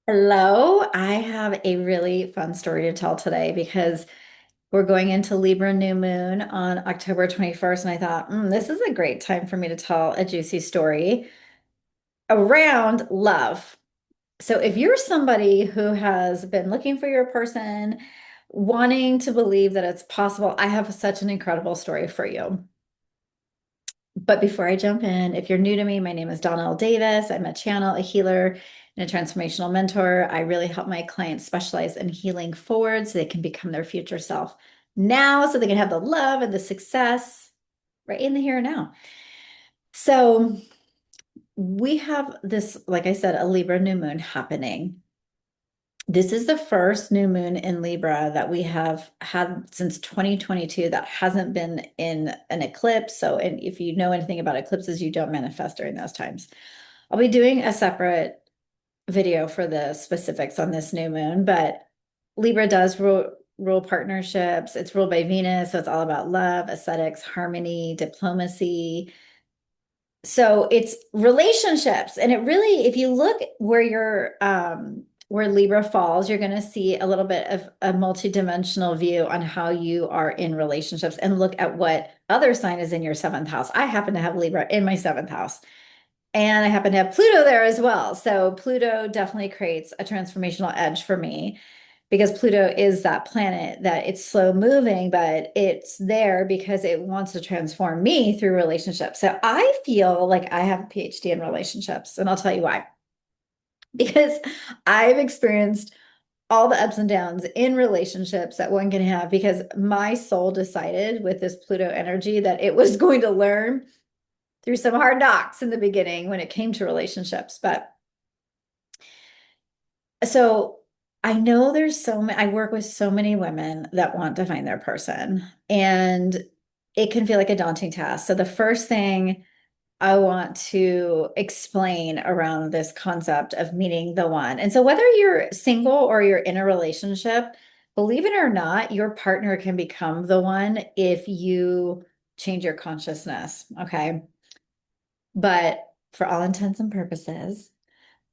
Hello, I have a really fun story to tell today because we're going into Libra new moon on October 21st, and I thought, this is a great time for me to tell a juicy story around love. So, if you're somebody who has been looking for your person, wanting to believe that it's possible, I have such an incredible story for you. But before I jump in, if you're new to me, my name is Donnell Davis. I'm a channel, a healer, and a transformational mentor. I really help my clients specialize in healing forward so they can become their future self now, so they can have the love and the success right in the here and now. So we have this, like I said, a Libra new moon happening. This is the first new moon in Libra that we have had since 2022 that hasn't been in an eclipse. So, and if you know anything about eclipses, you don't manifest during those times. I'll be doing a separate video for the specifics on this new moon, but Libra does rule partnerships. It's ruled by Venus, so it's all about love, aesthetics, harmony, diplomacy. So it's relationships. And it really, if you look where where Libra falls, you're going to see a little bit of a multidimensional view on how you are in relationships and look at what other sign is in your seventh house. I happen to have Libra in my seventh house. And I happen to have Pluto there as well. So Pluto definitely creates a transformational edge for me because Pluto is that planet that it's slow moving, but it's there because it wants to transform me through relationships. So I feel like I have a PhD in relationships, and I'll tell you why. Because I've experienced all the ups and downs in relationships that one can have because my soul decided with this Pluto energy that it was going to learn through some hard knocks in the beginning when it came to relationships. But so I know there's so many, I work with so many women that want to find their person, and it can feel like a daunting task. So the first thing I want to explain around this concept of meeting the one. And so whether you're single or you're in a relationship, believe it or not, your partner can become the one if you change your consciousness. Okay. But for all intents and purposes,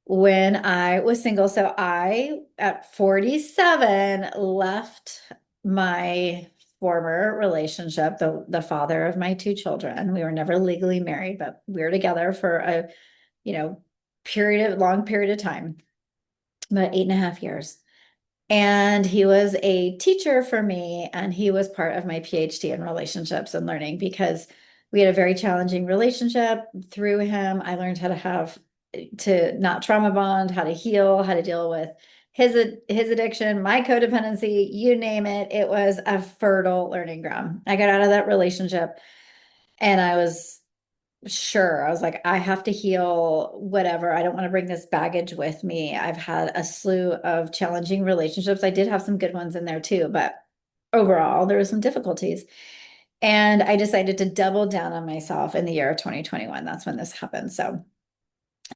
when I was single, so I at 47 left my former relationship, the father of my two children. We were never legally married, but we were together for a, you know, long period of time, about 8.5 years. And he was a teacher for me, and he was part of my PhD in relationships and learning because we had a very challenging relationship. Through him, I learned how to not trauma bond, how to heal, how to deal with his addiction, my codependency, you name it. It was a fertile learning ground. I got out of that relationship and I was sure. I was like, I have to heal whatever. I don't want to bring this baggage with me. I've had a slew of challenging relationships. I did have some good ones in there too, but overall, there were some difficulties. And I decided to double down on myself in the year of 2021. That's when this happened. So,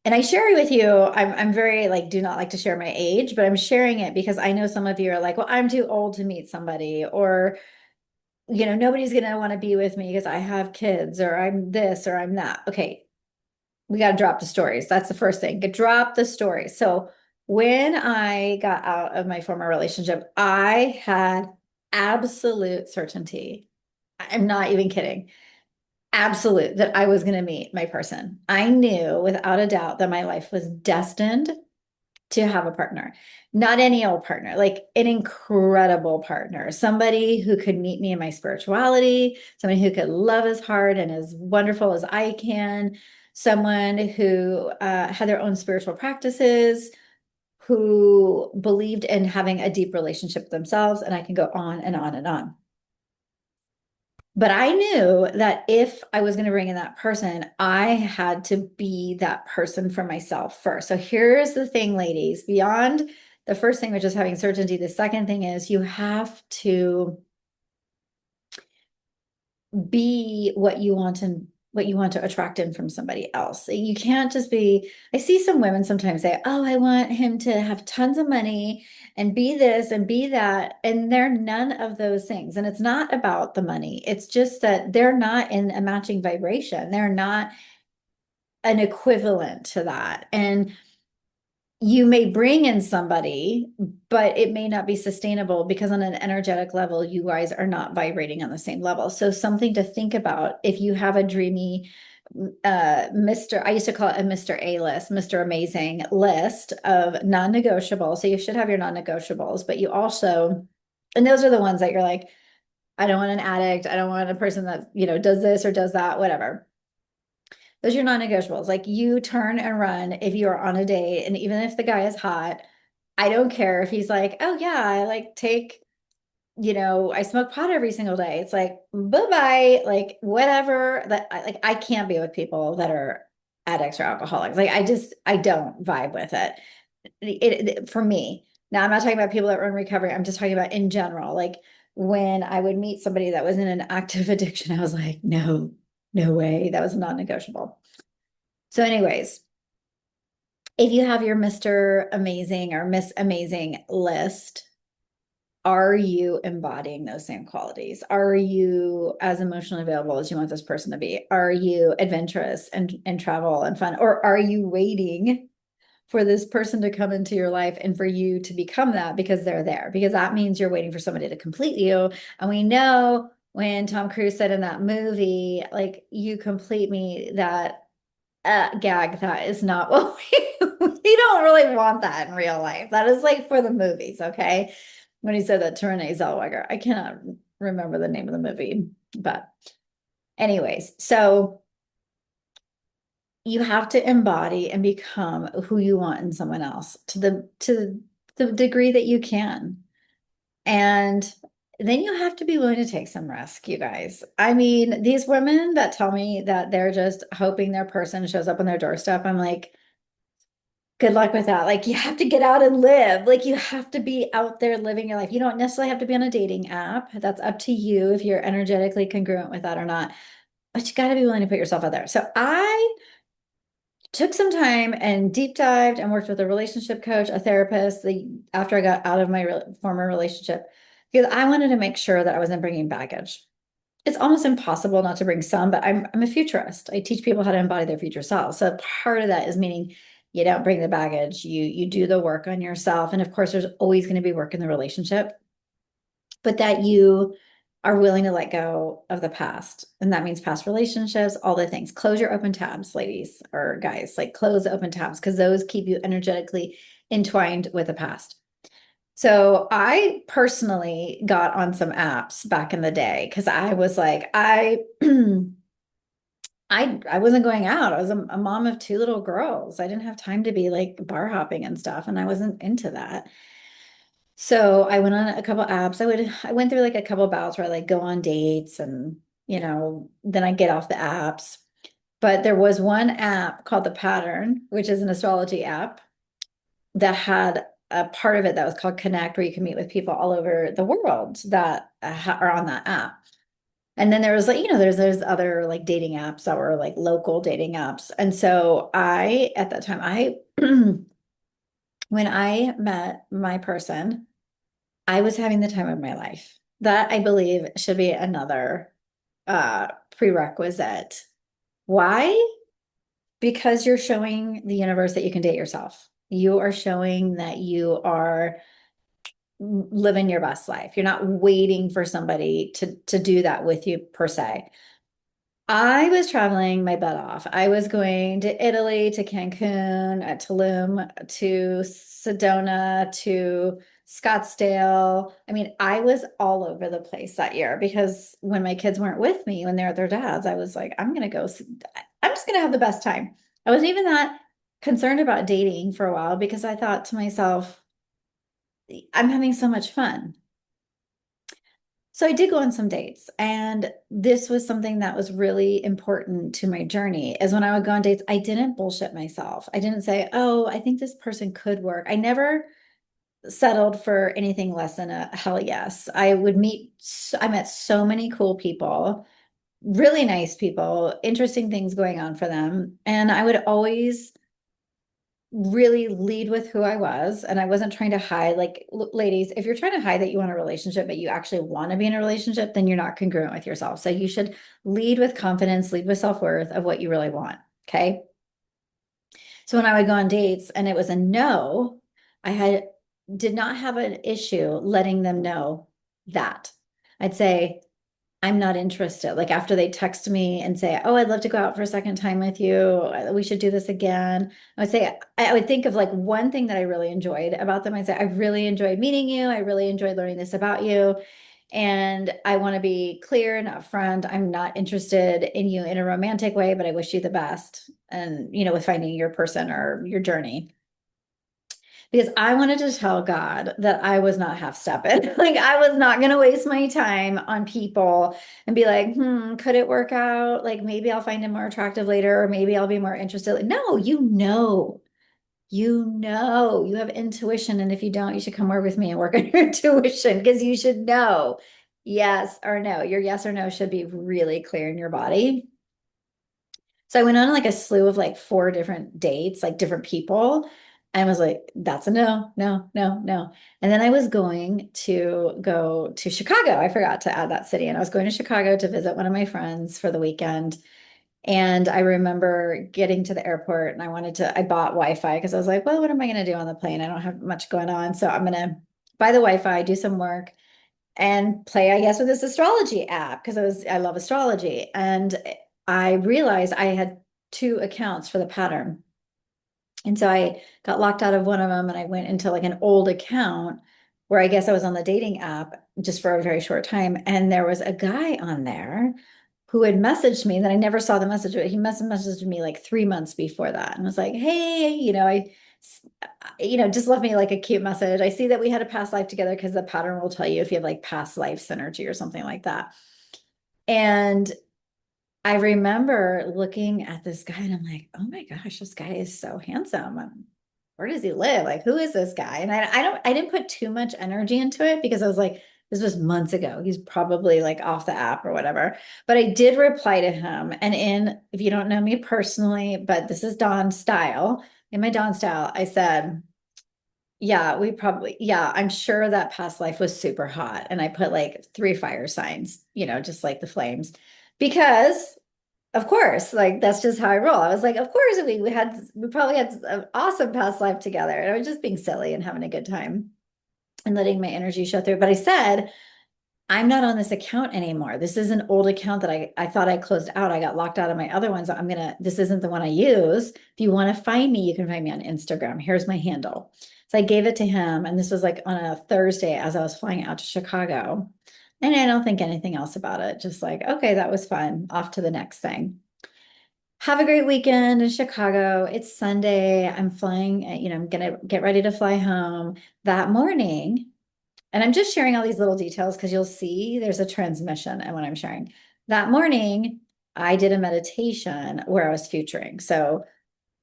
and I share it with you. I'm very like, do not like to share my age, but I'm sharing it because I know some of you are like, well, I'm too old to meet somebody, or nobody's going to want to be with me because I have kids, or I'm this, or I'm that. Okay, we got to drop the stories. That's the first thing. Drop the stories. So when I got out of my former relationship, I had absolute certainty. I'm not even kidding. Absolute that I was going to meet my person. I knew without a doubt that my life was destined to have a partner. Not any old partner, like an incredible partner, somebody who could meet me in my spirituality, somebody who could love as hard and as wonderful as I can, someone who had their own spiritual practices, who believed in having a deep relationship with themselves. And I can go on and on and on. But I knew that if I was going to bring in that person, I had to be that person for myself first. So here's the thing, ladies, beyond the first thing, which is having certainty, the second thing is you have to be what you want to attract in from somebody else. You can't just be, I see some women sometimes say, oh, I want him to have tons of money and be this and be that. And they're none of those things. And it's not about the money. It's just that they're not in a matching vibration. They're not an equivalent to that. And you may bring in somebody, but it may not be sustainable because on an energetic level, you guys are not vibrating on the same level. So something to think about if you have a dreamy Mr. I used to call it a Mr. A list, Mr. Amazing list of non-negotiables. So you should have your non-negotiables, but you also, and those are the ones that you're like, I don't want an addict. I don't want a person that, does this or does that, whatever. Those are your non-negotiables. Like you turn and run if you are on a date, and even if the guy is hot, I don't care if he's like, oh yeah, I like take, I smoke pot every single day. It's like, bye-bye, like whatever that I can't be with people that are addicts or alcoholics. Like I don't vibe with it. For me. Now I'm not talking about people that are in recovery. I'm just talking about in general. Like when I would meet somebody that was in an active addiction, I was like, no, no way. That was non-negotiable. So, anyways, if you have your Mr. Amazing or Miss Amazing list, are you embodying those same qualities? Are you as emotionally available as you want this person to be? Are you adventurous and travel and fun? Or are you waiting for this person to come into your life and for you to become that because they're there? Because that means you're waiting for somebody to complete you. And we know when Tom Cruise said in that movie, like, you complete me, that gag, that is not what we don't really want that in real life. That is like for the movies, okay? When he said that to Renee Zellweger, I cannot remember the name of the movie, but anyways, so you have to embody and become who you want in someone else to the degree that you can. And then you have to be willing to take some risk, you guys. I mean, these women that tell me that they're just hoping their person shows up on their doorstep, I'm like, good luck with that. Like, you have to get out and live. Like, you have to be out there living your life. You don't necessarily have to be on a dating app. That's up to you if you're energetically congruent with that or not. But you got to be willing to put yourself out there. So I took some time and deep dived and worked with a relationship coach, a therapist, after I got out of my former relationship, because I wanted to make sure that I wasn't bringing baggage. It's almost impossible not to bring some, but I'm a futurist. I teach people how to embody their future self. So part of that is meaning you don't bring the baggage. You do the work on yourself. And of course, there's always going to be work in the relationship, but that you are willing to let go of the past. And that means past relationships, all the things. Close your open tabs, ladies or guys, like close the open tabs because those keep you energetically entwined with the past. So I personally got on some apps back in the day because I was like, I wasn't going out. I was a mom of two little girls. I didn't have time to be like bar hopping and stuff, and I wasn't into that. So I went on a couple apps. I went through like a couple bouts where I like go on dates and then I get off the apps. But there was one app called The Pattern, which is an astrology app that had a part of it that was called Connect, where you can meet with people all over the world that are on that app. And then there was like, there's other like dating apps that were like local dating apps. And so at that time, when I met my person, I was having the time of my life. That I believe should be another prerequisite. Why? Because you're showing the universe that you can date yourself. You are showing that you are living your best life. You're not waiting for somebody to do that with you per se. I was traveling my butt off. I was going to Italy, to Cancun, Tulum, to Sedona, to Scottsdale. I mean, I was all over the place that year because when my kids weren't with me, when they're at their dad's, I was like, I'm just going to have the best time. I wasn't even that concerned about dating for a while because I thought to myself, I'm having so much fun. So I did go on some dates, and this was something that was really important to my journey. Is when I would go on dates, I didn't bullshit myself. I didn't say, "Oh, I think this person could work." I never settled for anything less than a hell yes. I met so many cool people, really nice people, interesting things going on for them, and I would always really lead with who I was. And I wasn't trying to hide. Like, ladies, if you're trying to hide that you want a relationship, but you actually want to be in a relationship, then you're not congruent with yourself. So you should lead with confidence, lead with self-worth of what you really want. Okay. So when I would go on dates and it was a no, I did not have an issue letting them know that. I'd say, I'm not interested. Like after they text me and say, "Oh, I'd love to go out for a second time with you. We should do this again." I would say, I would think of like one thing that I really enjoyed about them. I'd say, "I really enjoyed meeting you. I really enjoyed learning this about you. And I want to be clear and upfront. I'm not interested in you in a romantic way, but I wish you the best. And, with finding your person or your journey." Because I wanted to tell God that I was not half stepping. Like I was not going to waste my time on people and be like, could it work out? Like maybe I'll find him more attractive later, or maybe I'll be more interested. Like, no, you have intuition. And if you don't, you should come work with me and work on your intuition because you should know yes or no. Your yes or no should be really clear in your body. So I went on like a slew of like four different dates, like different people. And was like, that's a no, no, no, no. And then I was going to go to Chicago. I forgot to add that city. And I was going to Chicago to visit one of my friends for the weekend. And I remember getting to the airport and I bought Wi-Fi because I was like, well, what am I going to do on the plane? I don't have much going on. So I'm going to buy the Wi-Fi, do some work and play, I guess, with this astrology app because I love astrology. And I realized I had two accounts for the pattern. And so I got locked out of one of them and I went into like an old account where I guess I was on the dating app just for a very short time. And there was a guy on there who had messaged me that I never saw the message, but he messaged me like 3 months before that and was like, hey, just left me like a cute message. I see that we had a past life together because the pattern will tell you if you have like past life synergy or something like that. And I remember looking at this guy and I'm like, oh my gosh, this guy is so handsome. Where does he live? Like, who is this guy? And I didn't put too much energy into it because I was like, this was months ago. He's probably like off the app or whatever. But I did reply to him. And if you don't know me personally, but this is Dawn style, in my Dawn style, I said, yeah, I'm sure that past life was super hot. And I put like three fire signs, just like the flames. Because of course, like that's just how I roll. I was like, of course, we probably had an awesome past life together. And I was just being silly and having a good time and letting my energy show through. But I said, I'm not on this account anymore. This is an old account that I thought I closed out. I got locked out of my other ones. This isn't the one I use. If you want to find me, you can find me on Instagram. Here's my handle. So I gave it to him. And this was like on a Thursday as I was flying out to Chicago. And I don't think anything else about it. Just like, okay, that was fun. Off to the next thing. Have a great weekend in Chicago. It's Sunday. I'm flying, I'm gonna get ready to fly home that morning. And I'm just sharing all these little details because you'll see there's a transmission and what I'm sharing. That morning, I did a meditation where I was futuring. So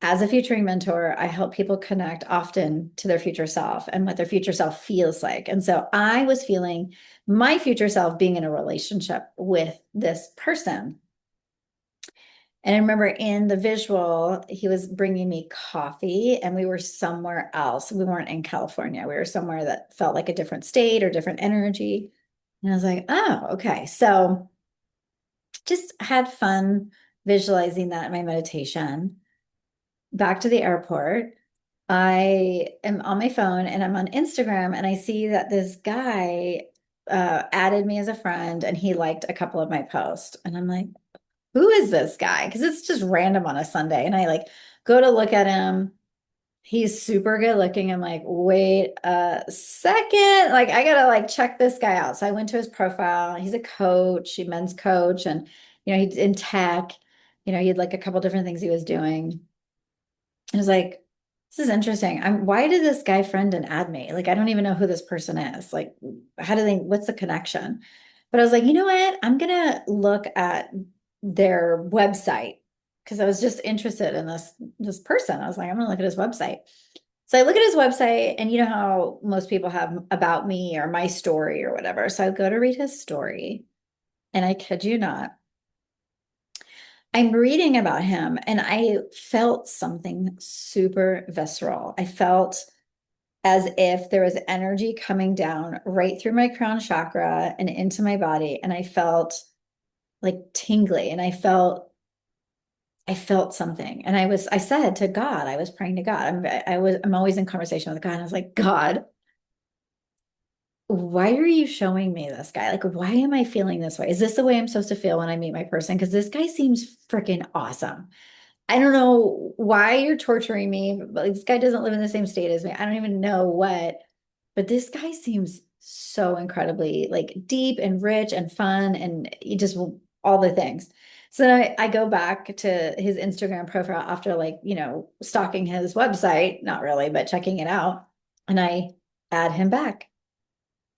as a futuring mentor, I help people connect often to their future self and what their future self feels like. And so I was feeling my future self being in a relationship with this person. And I remember in the visual, he was bringing me coffee and we were somewhere else. We weren't in California. We were somewhere that felt like a different state or different energy. And I was like, oh, okay. So just had fun visualizing that in my meditation. Back to the airport, I am on my phone and I'm on Instagram and I see that this guy added me as a friend and he liked a couple of my posts. And I'm like, who is this guy? Because it's just random on a Sunday. And I like go to look at him. He's super good looking. I'm like, wait a second. Like, I gotta like check this guy out. So I went to his profile. He's a coach, a men's coach, and he's in tech. He had like a couple different things he was doing. I was like, this is interesting. Why did this guy friend and add me? Like, I don't even know who this person is. Like, what's the connection? But I was like, you know what? I'm gonna look at their website because I was just interested in this person. I was like, I'm gonna look at his website. So I look at his website, and you know how most people have about me or my story or whatever. So I go to read his story, and I kid you not, I'm reading about him and I felt something super visceral. I felt as if there was energy coming down right through my crown chakra and into my body. And I felt like tingly and I felt I felt something. And I said to God, I was praying to God. I'm always in conversation with God. And I was like, God, why are you showing me this guy? Like, why am I feeling this way? Is this the way I'm supposed to feel when I meet my person? Because this guy seems freaking awesome. I don't know why you're torturing me, but like, this guy doesn't live in the same state as me. I don't even know what, but this guy seems so incredibly like deep and rich and fun and he just all the things. So then I go back to his Instagram profile after like, stalking his website, not really, but checking it out. And I add him back.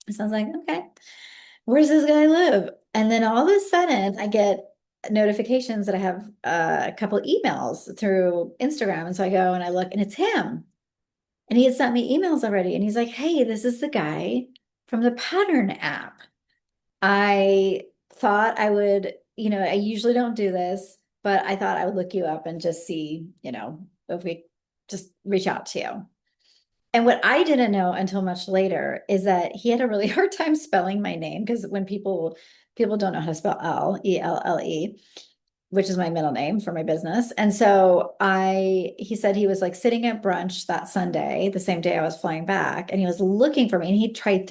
So I was like, okay, where's this guy live? And then all of a sudden I get notifications that I have a couple emails through Instagram. And so I go and I look and it's him. And he had sent me emails already. And he's like, hey, this is the guy from the Pattern app. I thought I would, I usually don't do this, but I thought I would look you up and just see, if we just reach out to you. And what I didn't know until much later is that he had a really hard time spelling my name because when people don't know how to spell Elle, which is my middle name for my business. And so he said he was like sitting at brunch that Sunday, the same day I was flying back, and he was looking for me. And he tried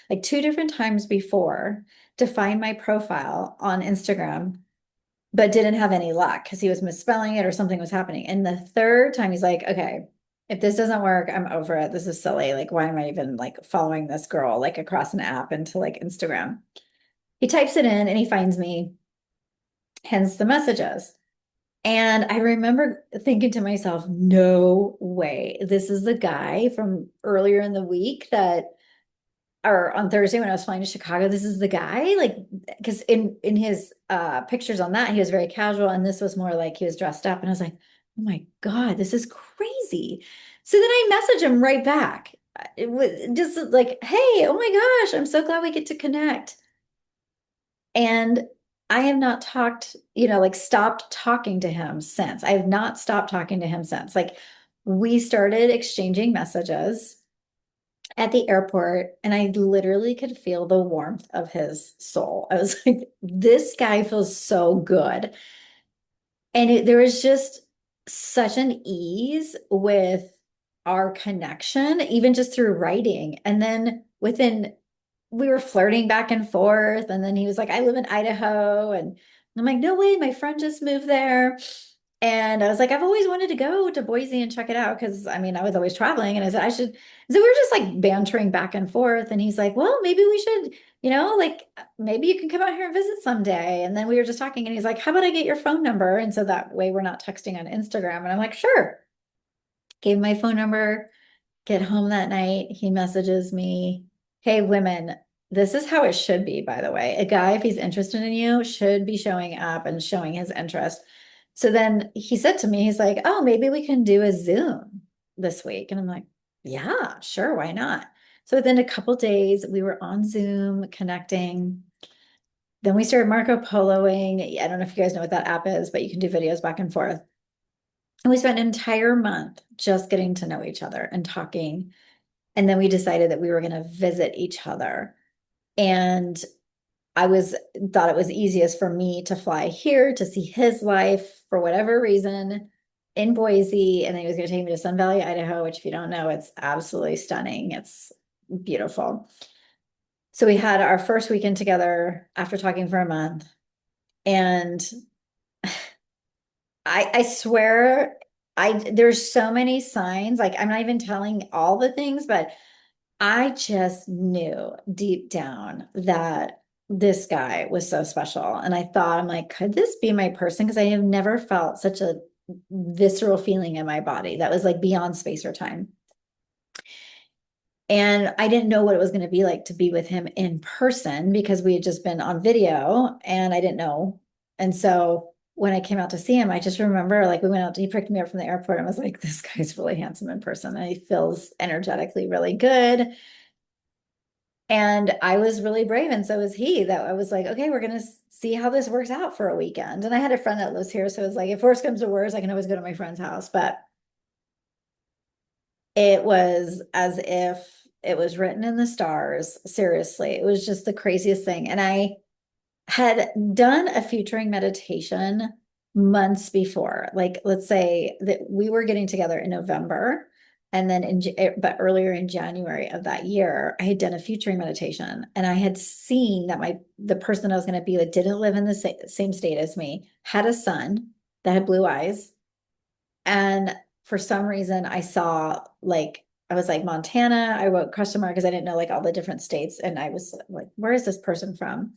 like two different times before to find my profile on Instagram, but didn't have any luck because he was misspelling it or something was happening. And the third time he's like, okay, if this doesn't work, I'm over it. This is silly. Like, why am I even like following this girl like across an app into like Instagram? He types it in and he finds me, hence the messages. And I remember thinking to myself, no way. This is the guy from earlier in the week or on Thursday when I was flying to Chicago, this is the guy. Like, because in his pictures on that, he was very casual, and this was more like he was dressed up. And I was like, oh my God, this is crazy. So then I message him right back. It was just like, hey, oh my gosh, I'm so glad we get to connect. And I have not talked, like stopped talking to him since. I have not stopped talking to him since. Like we started exchanging messages at the airport, and I literally could feel the warmth of his soul. I was like, this guy feels so good. And there was just such an ease with our connection, even just through writing. And then we were flirting back and forth. And then he was like, I live in Idaho. And I'm like, no way, my friend just moved there. And I was like, I've always wanted to go to Boise and check it out because I mean, I was always traveling. And I said, I should. So we were just like bantering back and forth. And he's like, well, maybe we should, like maybe you can come out here and visit someday. And then we were just talking and he's like, how about I get your phone number? And so that way we're not texting on Instagram. And I'm like, sure. Gave him my phone number, get home that night. He messages me, hey, women, this is how it should be, by the way. A guy, if he's interested in you, should be showing up and showing his interest. So then he said to me, he's like, oh, maybe we can do a Zoom this week. And I'm like, yeah, sure, why not? So within a couple days, we were on Zoom connecting. Then we started Marco Poloing. I don't know if you guys know what that app is, but you can do videos back and forth. And we spent an entire month just getting to know each other and talking. And then we decided that we were going to visit each other. And I thought it was easiest for me to fly here to see his life for whatever reason in Boise. And then he was going to take me to Sun Valley, Idaho, which if you don't know, it's absolutely stunning. It's beautiful. So we had our first weekend together after talking for a month. And I swear there's so many signs. Like I'm not even telling all the things, but I just knew deep down that this guy was so special. And I thought, I'm like, could this be my person? Because I have never felt such a visceral feeling in my body that was like beyond space or time. And I didn't know what it was going to be like to be with him in person because we had just been on video and I didn't know. And so when I came out to see him, I just remember like we went out, he picked me up from the airport and was like, this guy's really handsome in person. And he feels energetically really good. And I was really brave, and so was he, that I was like, okay, we're gonna see how this works out for a weekend. And I had a friend that lives here, so it was like, if worst comes to worst, I can always go to my friend's house. But it was as if it was written in the stars. Seriously, it was just the craziest thing. And I had done a featuring meditation months before. Like, let's say that we were getting together in November, and then but earlier in January of that year, I had done a futuring meditation, and I had seen that the person I was going to be with didn't live in the same state as me, had a son that had blue eyes, and for some reason, I saw like I was like Montana. I wrote question mark because I didn't know like all the different states, and I was like, where is this person from?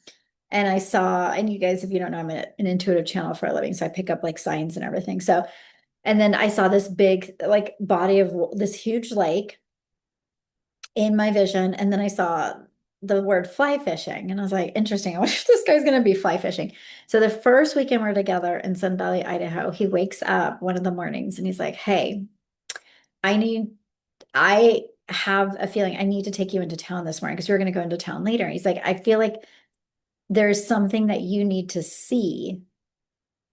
And I saw, and you guys, if you don't know, I'm an intuitive channel for a living, so I pick up like signs and everything. So, and then I saw this big like body of this huge lake in my vision, and then I saw the word fly fishing, and I was like, interesting. I wonder if this guy's going to be fly fishing. So the first weekend we're together in Sun Valley, Idaho, he wakes up one of the mornings and he's like, "Hey, I need, I have a feeling I need to take you into town this morning because we're going to go into town later." He's like, "I feel like there's something that you need to see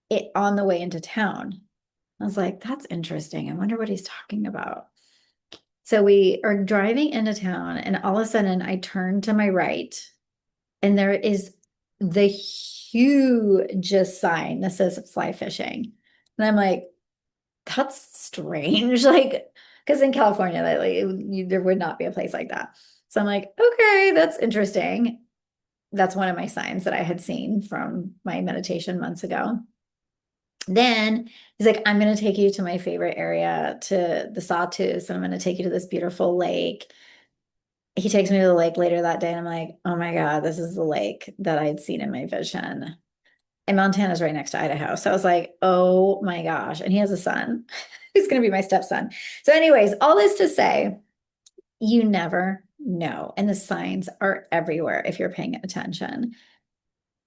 it on the way into town." I was like, that's interesting. I wonder what he's talking about. So we are driving into town, and all of a sudden I turn to my right, and there is the hugest sign that says fly fishing. And I'm like, that's strange. Like, because in California, there would not be a place like that. So I'm like, okay, that's interesting. That's one of my signs that I had seen from my meditation months ago. Then he's like, I'm going to take you to my favorite area, to the Sawtooth, and I'm going to take you to this beautiful lake. He takes me to the lake later that day, and I'm like, oh my God, this is the lake that I had seen in my vision. And Montana's right next to Idaho. So I was like, oh my gosh. And he has a son. He's going to be my stepson. So, anyways, all this to say, you never know. And the signs are everywhere if you're paying attention.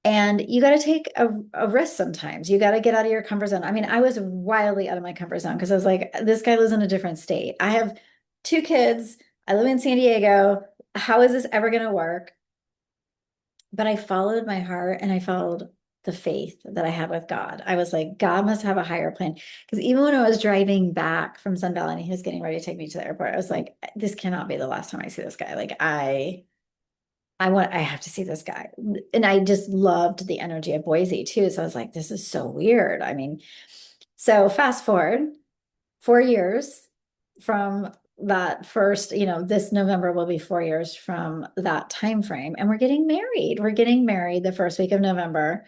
And you got to take a risk sometimes. You got to get out of your comfort zone. I mean, I was wildly out of my comfort zone because I was like, this guy lives in a different state. I have two kids. I live in San Diego. How is this ever going to work? But I followed my heart, and I followed the faith that I had with God. I was like, God must have a higher plan. Because even when I was driving back from Sun Valley and he was getting ready to take me to the airport, I was like, this cannot be the last time I see this guy. Like, I have to see this guy. And I just loved the energy of Boise too. So I was like, this is so weird. I mean, so fast forward 4 years from that first, this November will be 4 years from that time frame. And we're getting married. We're getting married the first week of November.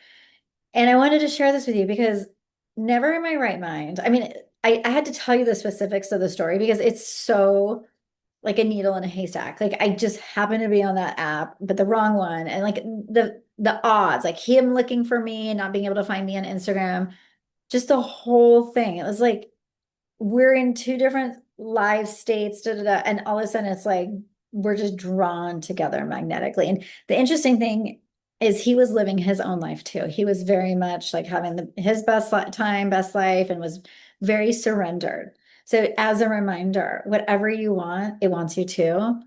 And I wanted to share this with you because never in my right mind. I mean, I had to tell you the specifics of the story because it's so like a needle in a haystack. Like I just happened to be on that app, but the wrong one. And like the odds, like him looking for me and not being able to find me on Instagram, just the whole thing. It was like we're in two different live states, da, da, da, and all of a sudden it's like we're just drawn together magnetically. And the interesting thing is he was living his own life too. He was very much like having his best time, best life, and was very surrendered. So as a reminder, whatever you want, it wants you to,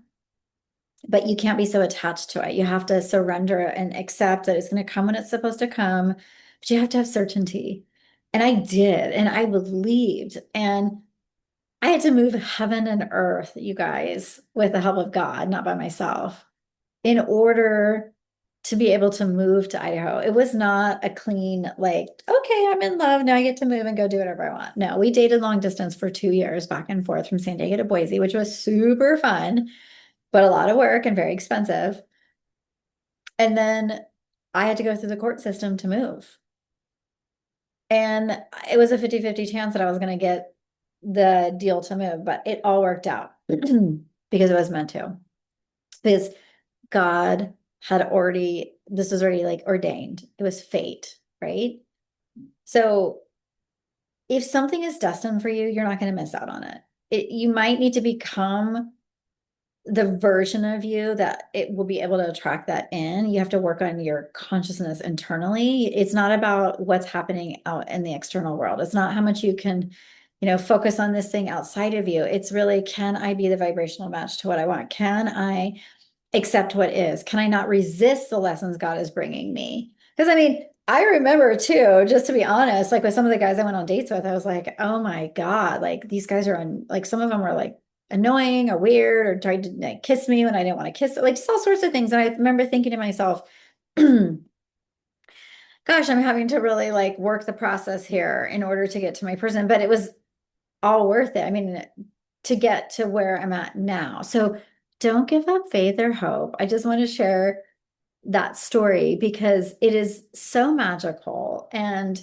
but you can't be so attached to it. You have to surrender and accept that it's going to come when it's supposed to come, but you have to have certainty. And I did, and I believed, and I had to move heaven and earth, you guys, with the help of God, not by myself, in order to be able to move to Idaho. It was not a clean, like, okay, I'm in love. Now I get to move and go do whatever I want. No, we dated long distance for 2 years back and forth from San Diego to Boise, which was super fun, but a lot of work and very expensive. And then I had to go through the court system to move. And it was a 50-50 chance that I was going to get the deal to move, but it all worked out because it was meant to. Because God had already, this was already like ordained. It was fate, right? So if something is destined for you, you're not going to miss out on it. You might need to become the version of you that it will be able to attract that in. You have to work on your consciousness internally. It's not about what's happening out in the external world. It's not how much you can, focus on this thing outside of you. It's really, can I be the vibrational match to what I want? Can I accept what is? Can I not resist the lessons God is bringing me? Because I mean, I remember too, just to be honest, like with some of the guys I went on dates with, I was like, oh my God, like these guys are like some of them were like annoying or weird or tried to like kiss me when I didn't want to kiss, like just all sorts of things. And I remember thinking to myself, gosh, I'm having to really like work the process here in order to get to my person, but it was all worth it. I mean, to get to where I'm at now. So don't give up faith or hope. I just want to share that story because it is so magical and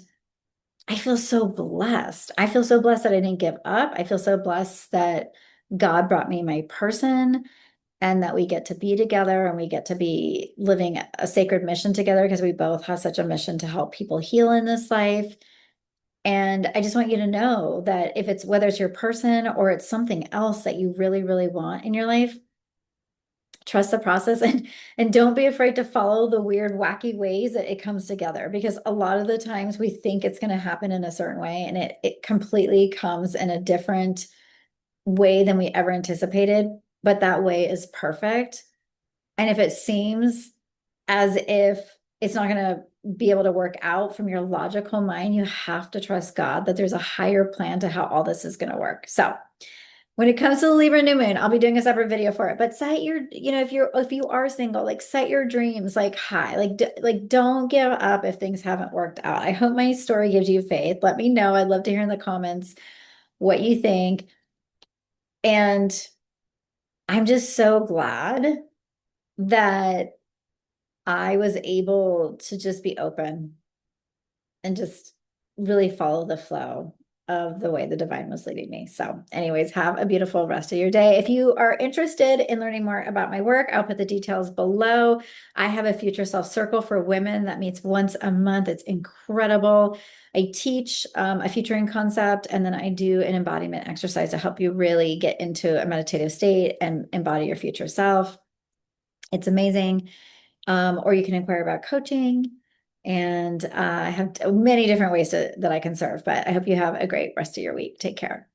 I feel so blessed. I feel so blessed that I didn't give up. I feel so blessed that God brought me my person and that we get to be together and we get to be living a sacred mission together because we both have such a mission to help people heal in this life. And I just want you to know that if it's whether it's your person or it's something else that you really, really want in your life, trust the process and don't be afraid to follow the weird, wacky ways that it comes together because a lot of the times we think it's going to happen in a certain way and it completely comes in a different way than we ever anticipated, but that way is perfect. And if it seems as if it's not going to be able to work out from your logical mind, you have to trust God that there's a higher plan to how all this is going to work. So, when it comes to the Libra new moon, I'll be doing a separate video for it. But set your, if you are single, like set your dreams like high. Like don't give up if things haven't worked out. I hope my story gives you faith. Let me know. I'd love to hear in the comments what you think. And I'm just so glad that I was able to just be open and just really follow the flow of the way the divine was leading me. So, anyways, have a beautiful rest of your day. If you are interested in learning more about my work, I'll put the details below. I have a future self circle for women that meets once a month. It's incredible. I teach a futuring concept, and then I do an embodiment exercise to help you really get into a meditative state and embody your future self. It's amazing. Or you can inquire about coaching. And I have many different ways that I can serve, but I hope you have a great rest of your week. Take care.